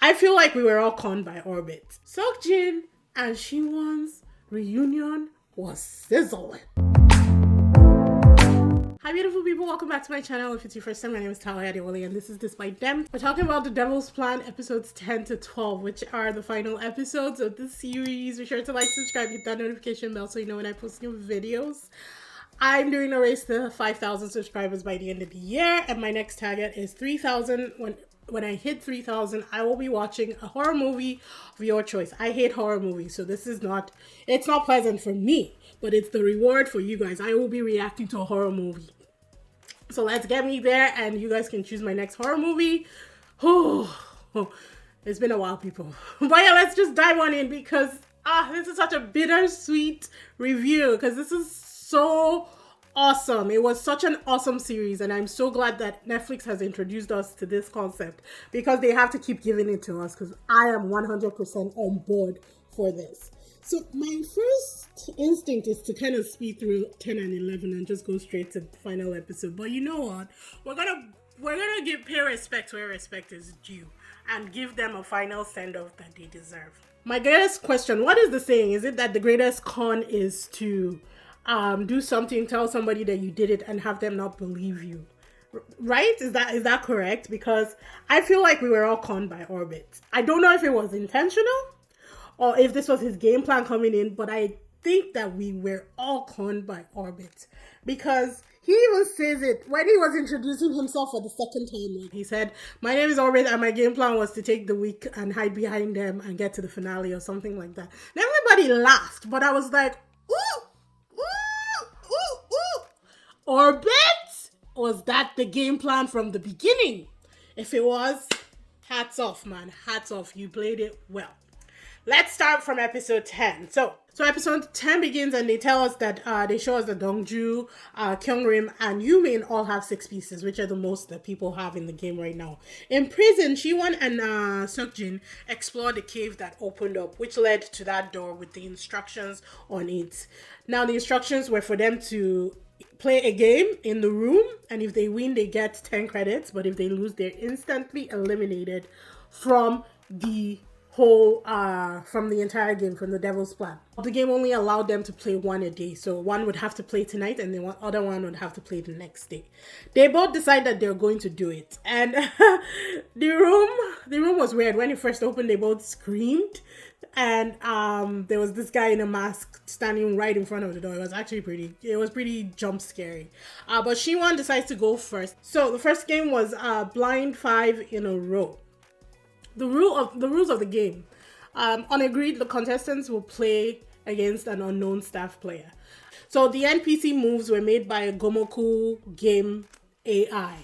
I feel like we were all conned by Orbit. Seok-jin and Siwon's reunion was sizzling. Hi beautiful people, welcome back to my channel. If it's your first time, my name is Talia Adewale and this is DISBYDEM. We're talking about the Devilsplän episodes 10 to 12, which are the final episodes of this series. Be sure to like, subscribe, hit that notification bell so you know when I post new videos. I'm doing a race to 5,000 subscribers by the end of the year, and my next target is 3,000. When I hit 3,000, I will be watching a horror movie of your choice. I hate horror movies, so it's not pleasant for me, but it's the reward for you guys. I will be reacting to a horror movie. So let's get me there, and you guys can choose my next horror movie. It's been a while, people. But yeah, let's just dive on in because this is such a bittersweet review because this is so awesome. It was such an awesome series, and I'm so glad that Netflix has introduced us to this concept because they have to keep giving it to us because I am 100% on board for this. So my first instinct is to kind of speed through 10 and 11 and just go straight to the final episode. But you know what? We're gonna pay respect where respect is due and give them a final send-off that they deserve. My greatest question, what is the saying? Is it that the greatest con is to do something, tell somebody that you did it and have them not believe you? Right? Is that correct? Because I feel like we were all conned by Orbit. I don't know if it was intentional or if this was his game plan coming in, but I think that we were all conned by Orbit because he even says it when he was introducing himself for the second time. Like he said, "My name is Orbit and my game plan was to take the weak and hide behind them and get to the finale," or something like that. And everybody laughed, but I was like, ooh, ooh, ooh, ooh. Orbit? Was that the game plan from the beginning? If it was, hats off, man. Hats off. You played it well. Let's start from episode 10. So episode 10 begins and they tell us that they show us that Dongju, kyeong-rim, and Yumin all have 6 pieces, which are the most that people have in the game right now. In prison, Siwon and seok-jin explored the cave that opened up, which led to that door with the instructions on it. Now, the instructions were for them to play a game in the room, and if they win, they get 10 credits, but if they lose, they're instantly eliminated from the whole from the entire game, from the Devilsplän. The game only allowed them to play one a day, so one would have to play tonight and the other one would have to play the next day. They both decide that they're going to do it, and the room was weird. When it first opened, they both screamed, and there was this guy in a mask standing right in front of the door. It was pretty jump scary. But Siwon decides to go first. So the first game was blind 5 in a row. The rules of the game. On agreed, the contestants will play against an unknown staff player. So the NPC moves were made by a Gomoku game AI.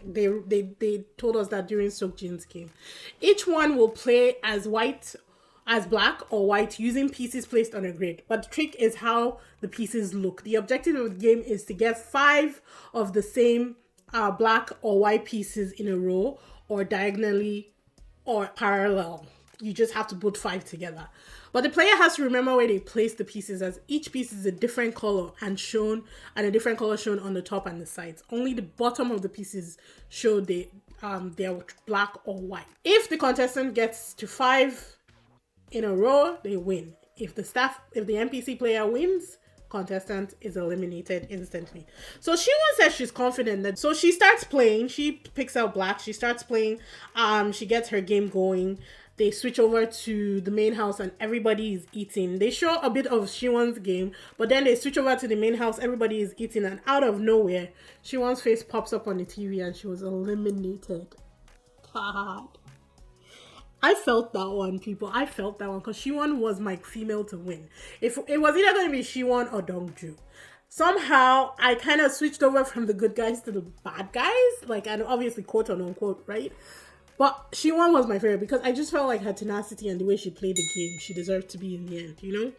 They told us that during seok-jin's game. Each one will play as black or white using pieces placed on a grid. But the trick is how the pieces look. The objective of the game is to get 5 of the same black or white pieces in a row or diagonally or parallel. You just have to put 5 together. But the player has to remember where they place the pieces, as each piece is a different color and a different color shown on the top and the sides. Only the bottom of the pieces show they're black or white. If the contestant gets to 5 in a row, they win. If the NPC player wins, contestant is eliminated instantly. So Siwon says she's confident that, so she starts playing. She picks out black. She starts playing. She gets her game going. They switch over to the main house and everybody is eating. They show a bit of Siwon's game, but then they switch over to the main house. Everybody is eating, and out of nowhere, Siwon's face pops up on the TV and she was eliminated. God. I felt that one, people. I felt that one because Siwon was my female to win. If it was either going to be Siwon or Dongju. Somehow, I kind of switched over from the good guys to the bad guys. Like, and obviously, quote unquote, right? But Siwon was my favorite because I just felt like her tenacity and the way she played the game, she deserved to be in the end, you know?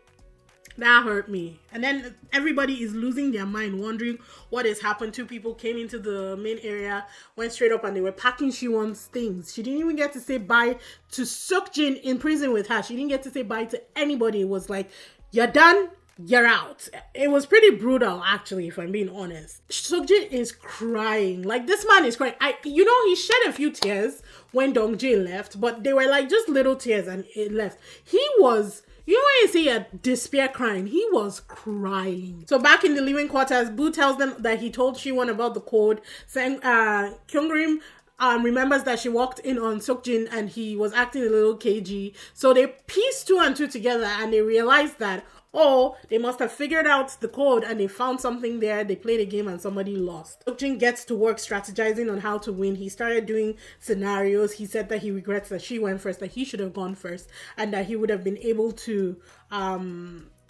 That hurt me. And then everybody is losing their mind, wondering what has happened. 2 people came into the main area, went straight up, and they were packing Siwon's things. She didn't even get to say bye to seok-jin in prison with her. She didn't get to say bye to anybody. It was like, you're done, you're out. It was pretty brutal, actually, if I'm being honest. Seok-jin is crying. Like, this man is crying. He shed a few tears when Dong-jin left, but they were like just little tears and it left. He was, when you see a despair crying, he was crying. So back in the living quarters, Boo tells them that he told Siwon about the code, saying kyeong-rim remembers that she walked in on Seok-jin and he was acting a little cagey. So they piece two and two together and they realize that, oh, they must have figured out the code and they found something there. They played a game and somebody lost. Seok-jin gets to work strategizing on how to win. He started doing scenarios. He said that he regrets that she went first, that he should have gone first, and that he would have been able to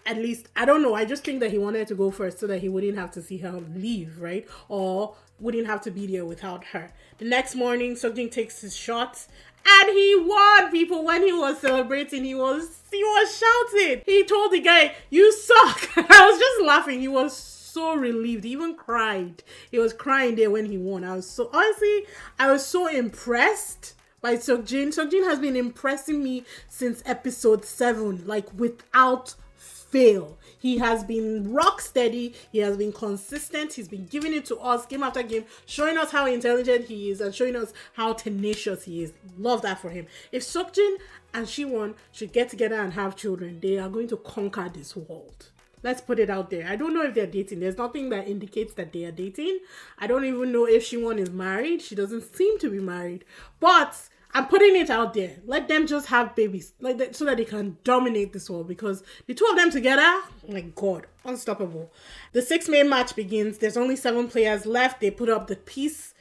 at least, I don't know, I just think that he wanted to go first so that he wouldn't have to see her leave, right? Or wouldn't have to be there without her. The next morning, Seok-jin takes his shots and he won, people. When he was celebrating, he was shouting. He told the guy, "You suck." I was just laughing. He was so relieved. He even cried. He was crying there when he won. I was so impressed by Seok-jin. Seok-jin has been impressing me since episode 7, like without fail. He has been rock steady. He has been consistent. He's been giving it to us game after game, showing us how intelligent he is and showing us how tenacious he is. Love that for him. If Seok-jin and Siwon should get together and have children, they are going to conquer this world. Let's put it out there. I don't know if they're dating. There's nothing that indicates that they are dating. I don't even know if Siwon is married. She doesn't seem to be married. But I'm putting it out there. Let them just have babies, like that, so that they can dominate this world. Because the two of them together, oh my God, unstoppable. The 6-man match begins. There's only 7 players left. They put up the piece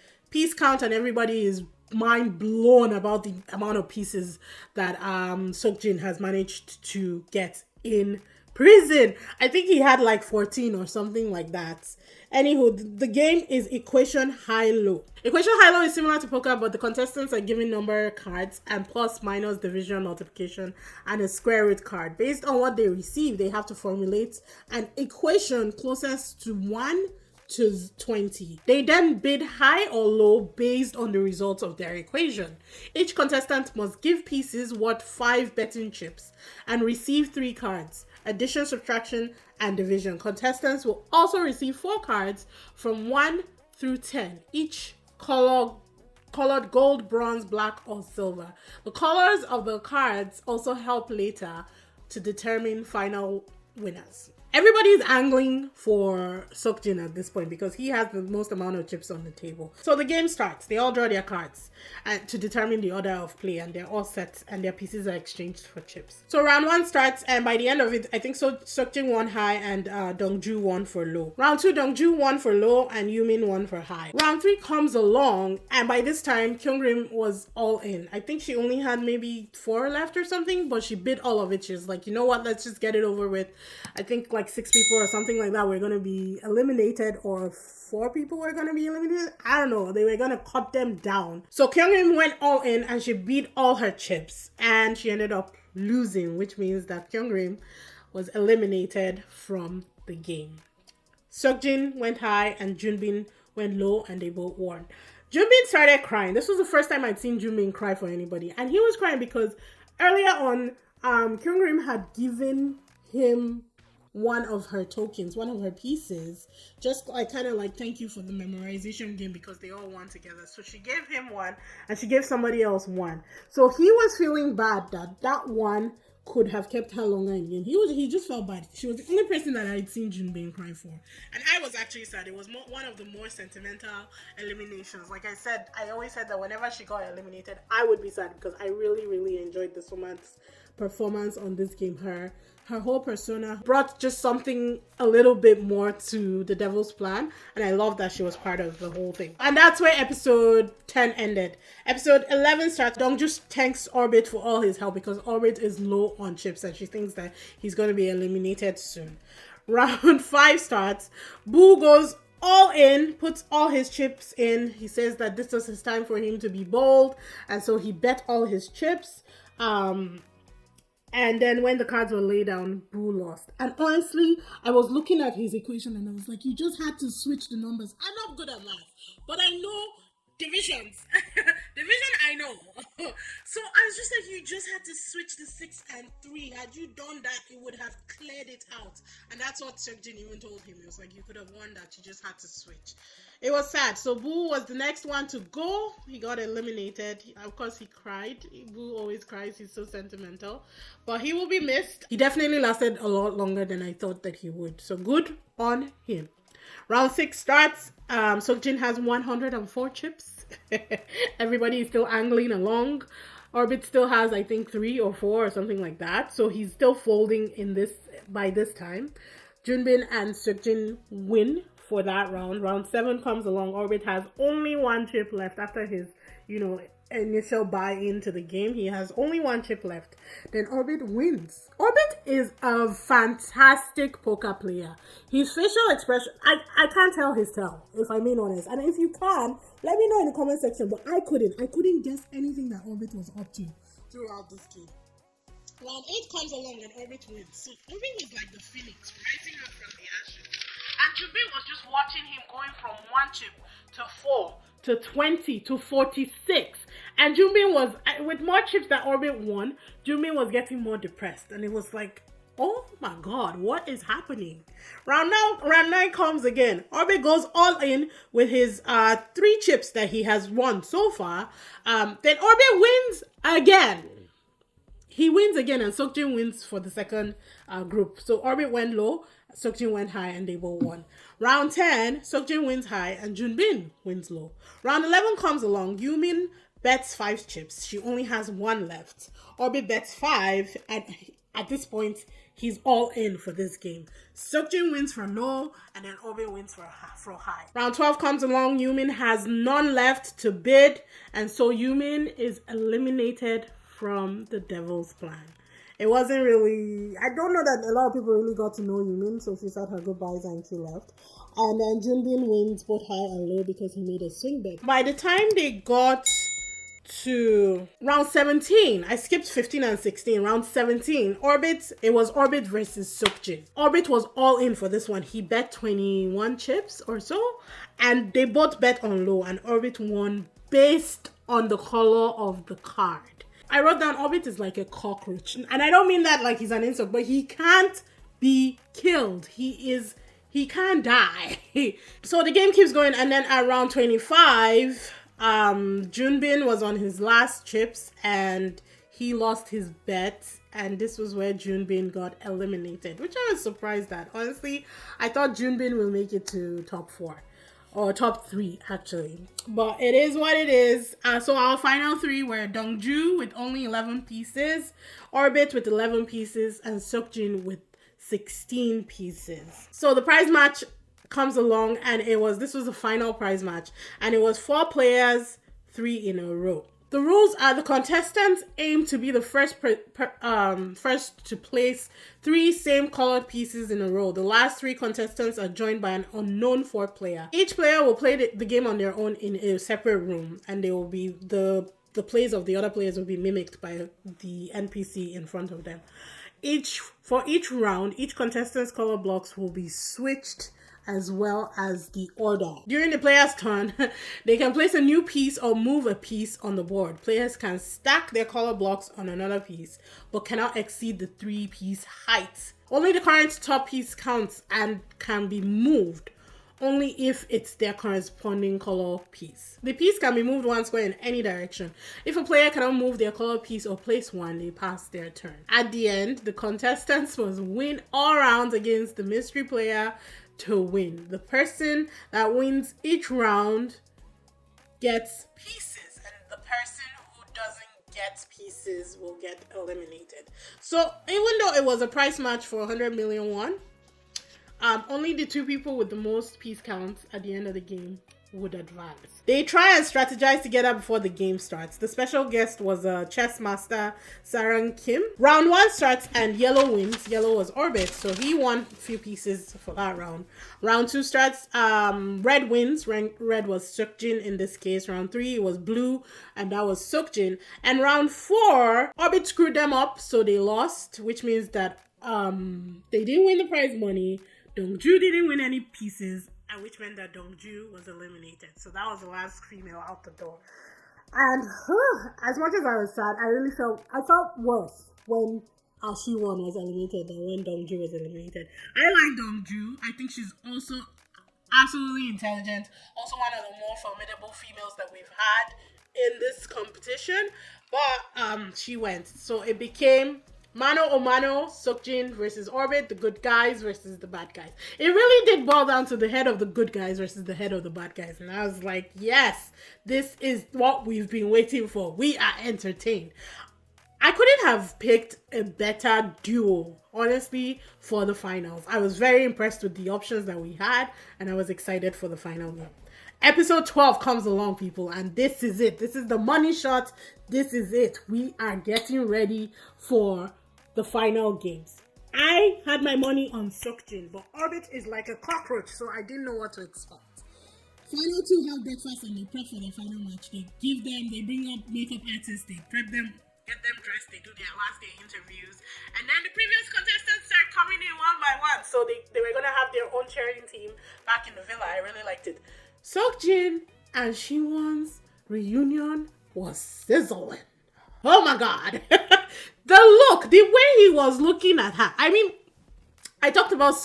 count, and everybody is mind blown about the amount of pieces that Seok-jin has managed to get in prison. I think he had like 14 or something like that. Anywho, the game is equation high-low. Equation high-low is similar to poker, but the contestants are given number cards and plus, minus, division, multiplication, and a square root card. Based on what they receive, they have to formulate an equation closest to 1 to 20. They then bid high or low based on the results of their equation. Each contestant must give pieces worth 5 betting chips and receive 3 cards: addition, subtraction, and division. Contestants will also receive 4 cards from 1 through 10, each colored gold, bronze, black, or silver. The colors of the cards also help later to determine final winners. Everybody is angling for Seok-jin at this point because he has the most amount of chips on the table. So the game starts. They all draw their cards to determine the order of play, and they're all set and their pieces are exchanged for chips. So round 1 starts, and by the end of it, I think Seok-jin won high and Dong-ju won for low. Round 2, Dong-ju won for low and Yumin won for high. Round 3 comes along, and by this time, kyeong-rim was all in. I think she only had maybe 4 left or something, but she bid all of it. She's like, you know what, let's just get it over with. I think like 6 people or something like that were going to be eliminated, or 4 people were going to be eliminated. I don't know. They were going to cut them down. So kyeong-rim went all in and she beat all her chips and she ended up losing, which means that kyeong-rim was eliminated from the game. Seok-jin went high and Junbin went low and they both won. Junbin started crying. This was the first time I'd seen Junbin cry for anybody, and he was crying because earlier on kyeong-rim had given him one of her tokens, one of her pieces, just like kind of like thank you for the memorization game because they all won together. So she gave him one and she gave somebody else one. So he was feeling bad that one could have kept her longer in the game. He just felt bad. She was the only person that I'd seen Junbin cry for. And I was actually sad. It was one of the more sentimental eliminations. Like I said, I always said that whenever she got eliminated, I would be sad because I really, really enjoyed this woman's performance on this game. Her whole persona brought just something a little bit more to the Devil's Plan, and I love that she was part of the whole thing. And that's where episode 10 ended. Episode 11 starts. Dong just thanks Orbit for all his help because Orbit is low on chips and she thinks that he's going to be eliminated soon. Round 5 starts. Boo goes all in, puts all his chips in. He says that this was his time for him to be bold, and so he bet all his chips. And then when the cards were laid down, Boo lost. And honestly, I was looking at his equation and I was like, you just had to switch the numbers. I'm not good at math, but I know divisions. Division, I know. So I I was just like, you just had to switch the 6 and 3. Had you done that, it would have cleared it out. And that's what seok-jin even told him. It was like, you could have won that. You just had to switch. It was sad. So Boo was the next one to go. He got eliminated. Of course, he cried. Boo always cries. He's so sentimental. But he will be missed. He definitely lasted a lot longer than I thought that he would. So good on him. Round 6 starts. Seok-jin has 104 chips. Everybody is still angling along. Orbit still has, I think, 3 or 4 or something like that. So he's still folding in this by this time. Junbin and seok-jin win for that round. Round 7 comes along. Orbit has only 1 chip left after his, initial buy-in to the game. He has only 1 chip left. Then Orbit wins. Orbit is a fantastic poker player. His facial expression, I can't tell his tell, if I'm being honest. And if you can, let me know in the comment section. But I couldn't guess anything that Orbit was up to throughout this game. Round 8 comes along and Orbit wins. So Orbit was like the phoenix rising up from the ashes. And Junbin was just watching him going from 1 chip to 4 to 20 to 46. And Junbin was, with more chips that Orbit won, Junbin was getting more depressed. And it was like, oh my god, what is happening? Round 9 comes again. Orbit goes all in with his 3 chips that he has won so far. Then Orbit wins again. He wins again and seok-jin wins for the second group. So Orbit went low, seok-jin went high, and they both won. Round 10, seok-jin wins high and Junbin wins low. Round 11 comes along. Yumin bets 5 chips. She only has 1 left. Orbit bets 5, and at this point, he's all in for this game. Seok-jin wins for low, and then Orbit wins for high. Round 12 comes along. Yumin has none left to bid, and so Yumin is eliminated from the Devil's Plan. It wasn't really, I don't know that a lot of people really got to know Yumin, so she said her goodbyes and she left. And then Junbin wins both high and low because he made a swing bet. By the time they got to round 17, I skipped 15 and 16. Round 17, it was Orbit versus seok-jin. Orbit was all in for this one. He bet 21 chips or so, and they both bet on low, and Orbit won based on the color of the card. I wrote down Orbit is like a cockroach. And I don't mean that like he's an insect, but he can't be killed. He can't die. So the game keeps going, and then at round 25, Junbin was on his last chips and he lost his bet, and this was where Junbin got eliminated, which I was surprised at. Honestly, I thought Junbin will make it to top 4. Or top 3, actually. But it is what it is. So our final 3 were Dongju with only 11 pieces, Orbit with 11 pieces, and seok-jin with 16 pieces. So the prize match comes along, and this was the final prize match. And it was 4 players, 3 in a row. The rules are the contestants aim to be the first to place 3 same colored pieces in a row. The last 3 contestants are joined by an unknown 4th player. Each player will play the game on their own in a separate room, and they will be the plays of the other players will be mimicked by the NPC in front of them. For each round, each contestant's color blocks will be switched, as well as the order. During the player's turn, they can place a new piece or move a piece on the board. Players can stack their color blocks on another piece, but cannot exceed the 3-piece height. Only the current top piece counts and can be moved only if it's their corresponding color piece. The piece can be moved 1 square in any direction. If a player cannot move their color piece or place one, they pass their turn. At the end, the contestants must win all rounds against the mystery player to win. The person that wins each round gets pieces, and the person who doesn't get pieces will get eliminated. So even though it was a prize match for 100 million won, only the 2 people with the most piece counts at the end of the game would advance. They try and strategize together before the game starts. The special guest was chess master Sarang Kim. Round 1 starts and yellow wins. Yellow was Orbit, so he won a few pieces for that round. Round 2 starts, red wins. Red was seok-jin in this case. Round 3 was blue, and that was seok-jin. And round 4, Orbit screwed them up, so they lost, which means that they didn't win the prize money. Dongju didn't win any pieces, and which meant that Dongju was eliminated. So that was the last female out the door. And as much as I was sad, I felt worse when Shi-won was eliminated than when Dongju was eliminated. I like Dongju. I think she's also absolutely intelligent. Also one of the more formidable females that we've had in this competition. But she went. So it became mano a mano, seok-jin versus Orbit, the good guys versus the bad guys. It really did boil down to the head of the good guys versus the head of the bad guys. And I was like, yes, this is what we've been waiting for. We are entertained. I couldn't have picked a better duo, honestly, for the finals. I was very impressed with the options that we had, and I was excited for the final game. Episode 12 comes along, people, and this is it. This is the money shot. This is it. We are getting ready for the final games. I had my money on seok-jin, but Orbit is like a cockroach, so I didn't know what to expect. Final two have breakfast and they prep for the final match. They bring up makeup artists, they prep them, get them dressed, they do their last day interviews, and then the previous contestants start coming in one by one. So they were gonna have their own cheering team back in the villa. I really liked it. Seok-jin and Shi-won's reunion was sizzling. Oh my god. The look, the way he was looking at her. I mean, I talked about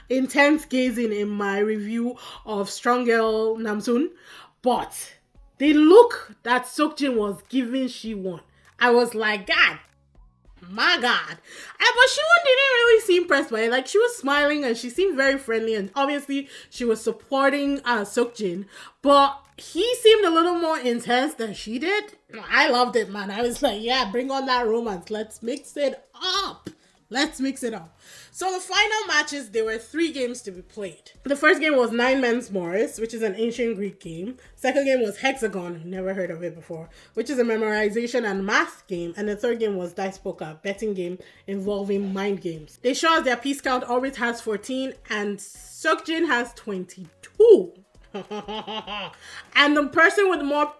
intense gazing in my review of Strong Girl Namsoon, but the look that Seok-jin was giving Shi-won, I was like, God, my God. But Shi-won didn't really seem impressed by it. Like, she was smiling and she seemed very friendly, and obviously she was supporting Seok-jin, but he seemed a little more intense than she did. I loved it, man. I was like, yeah, bring on that romance. Let's mix it up. So the final matches, there were 3 games to be played. The first game was 9 Men's Morris, which is an ancient Greek game. Second game was Hexagon, never heard of it before, which is a memorization and math game. And the third game was Dice Poker, betting game involving mind games. They show us their piece count. Orbit has 14 and Seok-jin has 22. And the person with more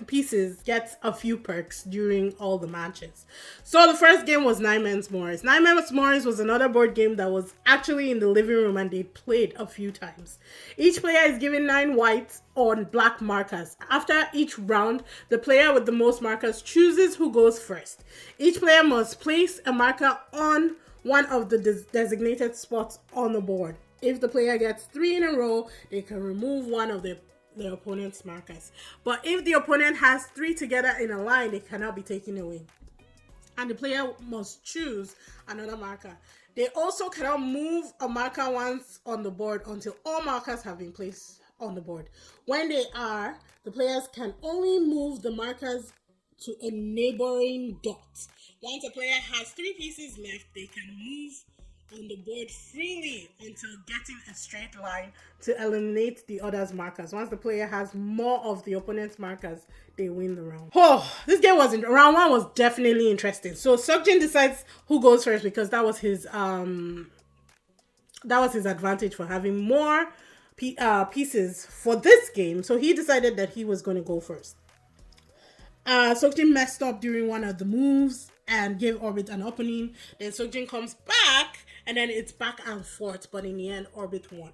pieces gets a few perks during all the matches. So the first game was 9 Men's Morris. 9 Men's Morris was another board game that was actually in the living room and they played a few times. Each player is given 9 white on black markers. After each round, the player with the most markers chooses who goes first. Each player must place a marker on one of the designated spots on the board. If the player gets 3 in a row, they can remove one of their opponent's markers. But if the opponent has 3 together in a line, they cannot be taken away. And the player must choose another marker. They also cannot move a marker once on the board until all markers have been placed on the board. When they are, the players can only move the markers to a neighboring dot. Once a player has 3 pieces left, they can move on the board freely until getting a straight line to eliminate the other's markers. Once the player has more of the opponent's markers, they win the round. This game round 1 was definitely interesting. So Seok-jin decides who goes first because that was his advantage for having more pieces for this game. So he decided that he was going to go first. Seok-jin messed up during one of the moves and gave Orbit an opening. Then Seok-jin comes back and then it's back and forth, but in the end, Orbit won.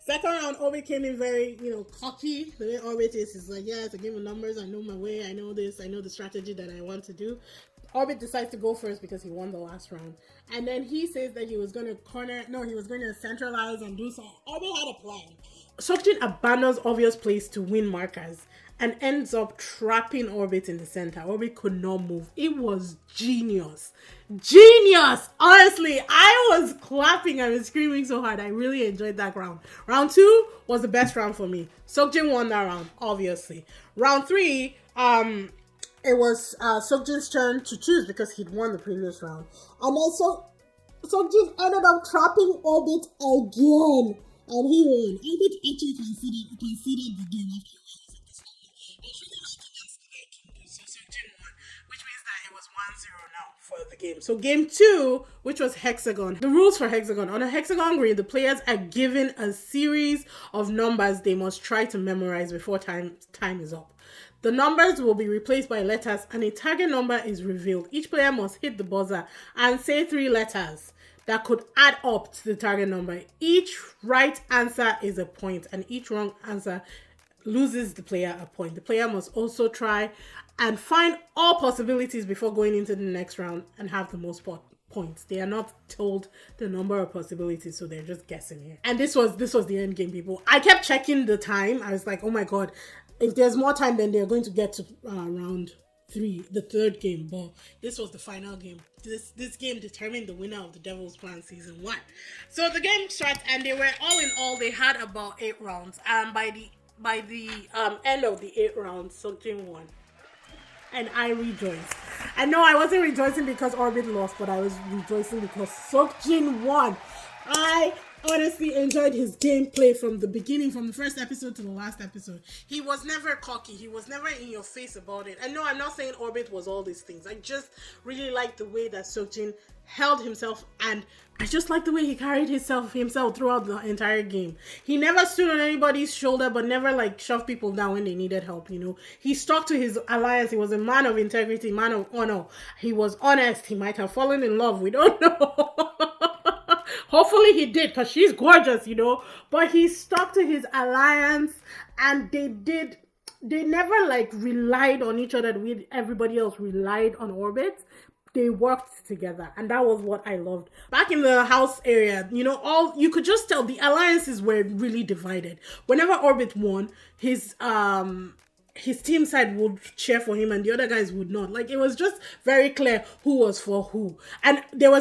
Second round, Orbit came in very, cocky. The way Orbit is like, yeah, it's a game of numbers. I know my way. I know this. I know the strategy that I want to do. Orbit decides to go first because he won the last round. And then he says that he was going to centralize and do something. Orbit had a plan. Seok-jin abandons obvious place to win markers and ends up trapping Orbit in the center. Orbit could not move. It was genius. Honestly, I was clapping and screaming so hard. I really enjoyed that round. Round 2 was the best round for me. Seok-jin won that round, obviously. Round 3, it was Seok-jin's turn to choose because he'd won the previous round. And then Seok-jin ended up trapping Orbit again. And he won. Orbit actually conceded the game after. For the game. So game 2, which was Hexagon. The rules for Hexagon. On a Hexagon grid, the players are given a series of numbers they must try to memorize before time is up. The numbers will be replaced by letters and a target number is revealed. Each player must hit the buzzer and say 3 letters that could add up to the target number. Each right answer is a point and each wrong answer loses the player a point. The player must also try and find all possibilities before going into the next round and have the most points. They are not told the number of possibilities, so they're just guessing here. And this was the end game, people. I kept checking the time. I was like, oh my god, if there's more time, then they're going to get to round 3, the third game. But this was the final game. This game determined the winner of the Devil's Plan season 1. So the game starts, and they were all in all, they had about 8 rounds. And by the end of the 8 rounds, seok-jin won. And I rejoiced. I know I wasn't rejoicing because Orbit lost, but I was rejoicing because seok-jin won. I honestly enjoyed his gameplay from the beginning, from the first episode to the last episode. He was never cocky. He was never in your face about it. And no, I'm not saying Orbit was all these things. I just really liked the way that seok-jin held himself, and I just like the way he carried himself throughout the entire game. He never stood on anybody's shoulder, but never like shoved people down when they needed help, you know. He stuck to his alliance. He was a man of integrity, man of honor. He was honest. He might have fallen in love. We don't know. Hopefully he did, because she's gorgeous, you know. But he stuck to his alliance, and they never like relied on each other the way everybody else relied on Orbit. They worked together, and that was what I loved. Back in the house area, you know, you could just tell the alliances were really divided. Whenever Orbit won, his team side would cheer for him and the other guys would not. Like, it was just very clear who was for who. And there were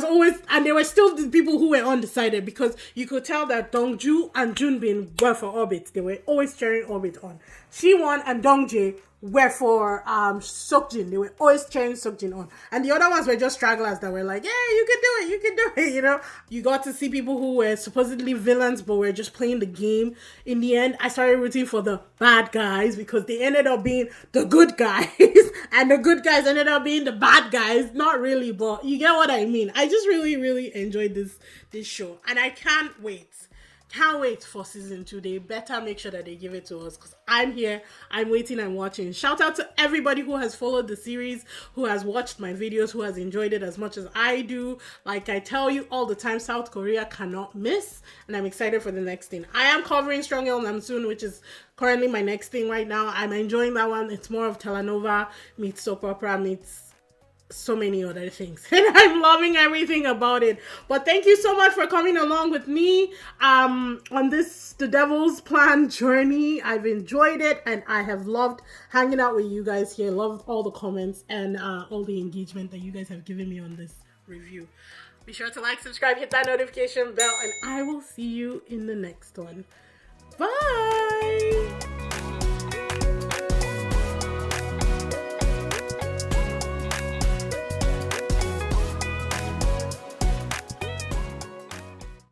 still the people who were undecided, because you could tell that Dongju and Junbin were for Orbit. They were always cheering Orbit on. Siwon and Dongjae were for seok-jin. They were always cheering seok-jin on. And the other ones were just stragglers that were like, yeah, you can do it, you know. You got to see people who were supposedly villains but were just playing the game. In the end, I started rooting for the bad guys, because they ended up being the good guys. And the good guys ended up being the bad guys. Not really, but you get what I mean. I just really, really enjoyed this show. And I can't wait for season 2. They better make sure that they give it to us, because I'm here, I'm waiting, I'm watching. Shout out to everybody who has followed the series, who has watched my videos, who has enjoyed it as much as I do. Like I tell you all the time, South Korea cannot miss, and I'm excited for the next thing. I am covering Jong-yeon soon, which is currently my next thing right now. I'm enjoying that one. It's more of telenova meets soap opera meets so many other things, and I'm loving everything about it. But thank you so much for coming along with me on this The Devil's Plan journey. I've enjoyed it, and I have loved hanging out with you guys here. Loved all the comments and all the engagement that you guys have given me on this review. Be sure to like, subscribe, hit that notification bell, and I will see you in the next one. Bye.